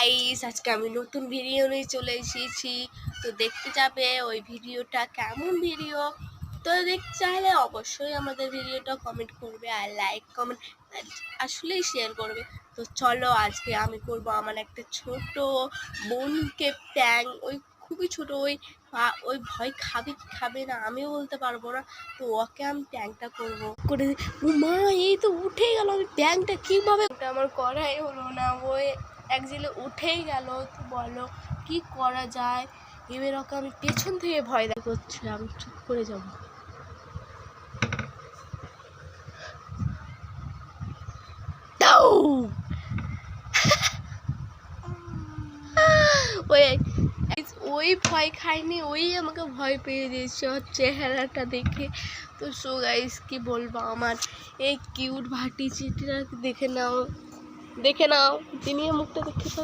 Guys, আজকে আমি নতুন ভিডিও নিয়ে চলে এসেছি। তো দেখতে যাবে ওই ভিডিওটা কেমন ভিডিও। তো দেখতে চাইলে অবশ্যই আমাদের ভিডিওটা কমেন্ট করবে আর লাইক কমেন্ট আসলেই শেয়ার করবে। তো চলো, আজকে আমি করব আমার একটা ছোট বোনকে প্র্যাঙ্ক। ওই খুবই ছোট, ওই ভয় খাবে কি খাবে না আমিও বলতে পারবো না। তো ওকে আমি প্র্যাঙ্কটা করবো করে। ও মা, এই তো উঠেই গেল। আমি প্র্যাঙ্কটা কীভাবে আমার করাই হলো না, ওই এক জিলে উঠেই গেল। তো বলো কি করা যায়। এবার ওকে আমি পেছন থেকে ভয় করছে, আমি চুপ করে যাব। ওই ভয় খায়নি, ওই আমাকে ভয় পেয়ে দিয়েছে ওর চেহারাটা দেখে। তো সো গাইস, কি বলবো, আমার এই কিউট ভাটি চিটিরা দেখে নাও, তিনি মুখটা দেখে তো।